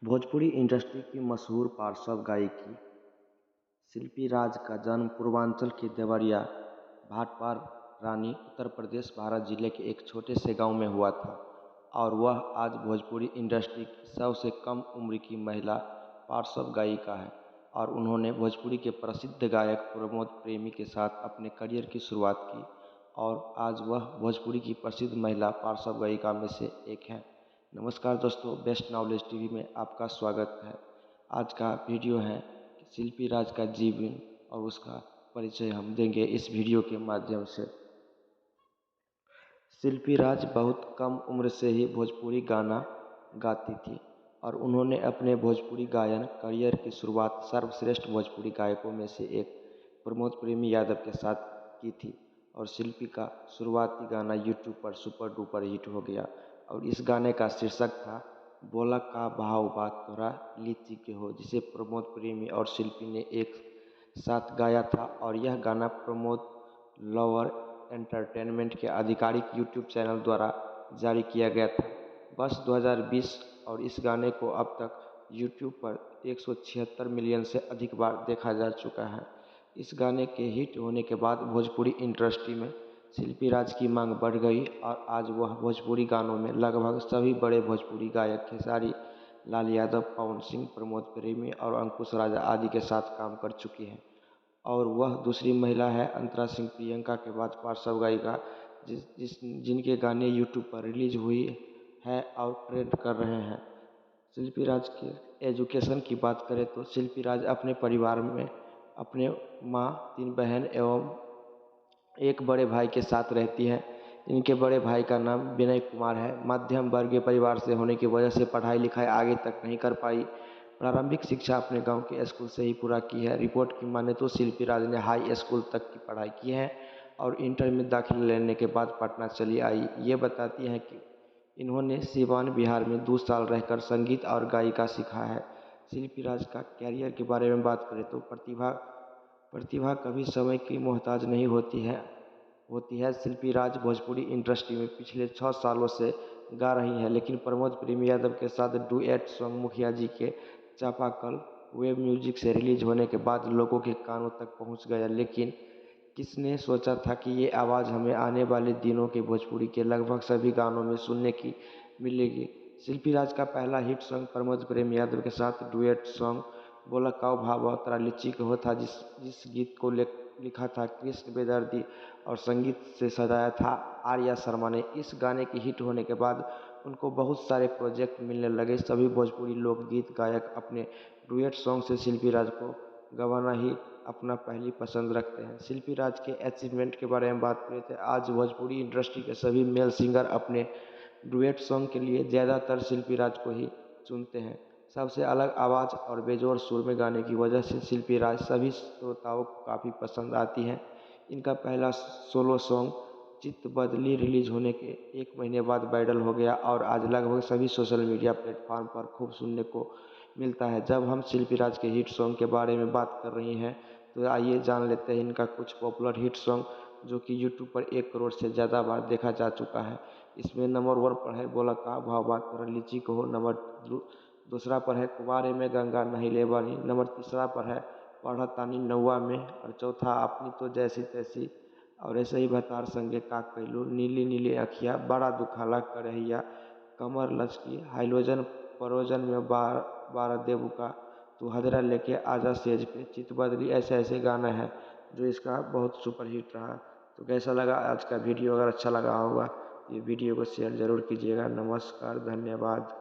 Bhojpuri industry की मशहूर पार्श्व गायिकी शिल्पी राज का जन्म पूर्वांचल के देवरिया भाटपार रानी उत्तर प्रदेश भारत जिले के एक छोटे से गांव में हुआ था और वह आज भोजपुरी इंडस्ट्री की सबसे कम उम्र की महिला पार्श्व गायिका है। और उन्होंने भोजपुरी के प्रसिद्ध गायक प्रमोद प्रेमी के साथ अपने करियर की शुरुआत की और आज वह भोजपुरी की प्रसिद्ध महिला पार्श्व गायिका में से एक है। नमस्कार दोस्तों, बेस्ट नॉलेज टीवी में आपका स्वागत है। आज का वीडियो है कि शिल्पी राज का जीवन और उसका परिचय हम देंगे इस वीडियो के माध्यम से। शिल्पी राज बहुत कम उम्र से ही भोजपुरी गाना गाती थी और उन्होंने अपने भोजपुरी गायन करियर की शुरुआत सर्वश्रेष्ठ भोजपुरी गायकों में से एक प्रमोद प्रेमी यादव के साथ की थी। और शिल्पी का शुरुआती गाना यूट्यूब पर सुपर डुपर हिट हो गया और इस गाने का शीर्षक था बोला का भाव बात तोरा लीची के हो, जिसे प्रमोद प्रेमी और शिल्पी ने एक साथ गाया था। और यह गाना प्रमोद लवर एंटरटेनमेंट के आधिकारिक यूट्यूब चैनल द्वारा जारी किया गया था वर्ष 2020 और इस गाने को अब तक यूट्यूब पर 176 मिलियन से अधिक बार देखा जा चुका है। इस गाने के हिट होने के बाद भोजपुरी इंडस्ट्री में शिल्पी राज की मांग बढ़ गई और आज वह भोजपुरी गानों में लगभग सभी बड़े भोजपुरी गायक खेसारी लाल यादव, पवन सिंह, प्रमोद प्रेमी और अंकुश राजा आदि के साथ काम कर चुकी हैं। और वह दूसरी महिला है अंतरा सिंह प्रियंका के बाद पार्श्व गायिका जिनके गाने यूट्यूब पर रिलीज हुई है और ट्रेंड कर रहे हैं। शिल्पी राज के एजुकेशन की बात करें तो शिल्पी राज अपने परिवार में अपने माँ, 3 बहन एवं एक बड़े भाई के साथ रहती है। इनके बड़े भाई का नाम विनय कुमार है। मध्यम वर्गीय परिवार से होने की वजह से पढ़ाई लिखाई आगे तक नहीं कर पाई। प्रारंभिक शिक्षा अपने गांव के स्कूल से ही पूरा की है। रिपोर्ट की माने तो शिल्पी राज ने हाई स्कूल तक की पढ़ाई की है और इंटर में दाखिला लेने के बाद पटना चली आई। ये बताती हैं कि इन्होंने सिवान बिहार में 2 साल रहकर संगीत और गायिका सीखा है। शिल्पी राज का कैरियर के बारे में बात करें तो प्रतिभा प्रतिभा कभी समय की मोहताज नहीं होती है। शिल्पी राज भोजपुरी इंडस्ट्री में पिछले 6 सालों से गा रही है, लेकिन प्रमोद प्रेमी यादव के साथ डुएट सॉन्ग मुखिया जी के चापाकल वेब म्यूजिक से रिलीज होने के बाद लोगों के कानों तक पहुंच गया। लेकिन किसने सोचा था कि ये आवाज़ हमें आने वाले दिनों के भोजपुरी के लगभग सभी गानों में सुनने की मिलेगी। शिल्पी राज का पहला हिट सॉन्ग प्रमोद प्रेमी यादव के साथ डुएट सॉन्ग बोला काऊ भाव तरा लीची को था, जिस गीत को लिखा था कृष्ण बेदर्दी और संगीत से सजाया था आर्या शर्मा ने। इस गाने की हिट होने के बाद उनको बहुत सारे प्रोजेक्ट मिलने लगे। सभी भोजपुरी लोकगीत गायक अपने डुएट सॉन्ग से शिल्पी राज को गवाना ही अपना पहली पसंद रखते हैं। शिल्पी राज के अचीवमेंट के बारे में बात करें तो आज भोजपुरी इंडस्ट्री के सभी मेल सिंगर अपने डुएट सॉन्ग के लिए ज़्यादातर शिल्पी राज को ही चुनते हैं। सबसे अलग आवाज़ और बेजोड़ सुर में गाने की वजह से शिल्पी राज सभी श्रोताओं को काफ़ी पसंद आती हैं। इनका पहला सोलो सॉन्ग चित बदली रिलीज होने के 1 महीने बाद वायरल हो गया और आज लगभग सभी सोशल मीडिया प्लेटफॉर्म पर खूब सुनने को मिलता है। जब हम शिल्पी राज के हिट सॉन्ग के बारे में बात कर रही हैं तो आइए जान लेते हैं इनका कुछ पॉपुलर हिट सॉन्ग जो कि यूट्यूब पर 1 करोड़ से ज़्यादा बार देखा जा चुका है। इसमें नंबर 1 पर है बोला का भाव बात तोरा लीची को हो, नंबर दूसरा पर है कुवारे में गंगा नहीं ले बानी, नंबर तीसरा पर है पढ़ा तानी नौवा में और चौथा अपनी तो जैसी तैसी और ऐसे ही भतार संगे का कैलू, नीली नीली अखिया बड़ा दुखाला करहिया, कमर लचकी, हाइलोजन परोजन में बार देबू का, तू हदरा लेके आजा स्टेज पे, चित बदली, ऐसे ऐसे गाना है जो इसका बहुत सुपर हिट रहा। तो कैसा लगा आज का वीडियो? अगर अच्छा लगा होगा ये वीडियो को शेयर ज़रूर कीजिएगा। नमस्कार, धन्यवाद।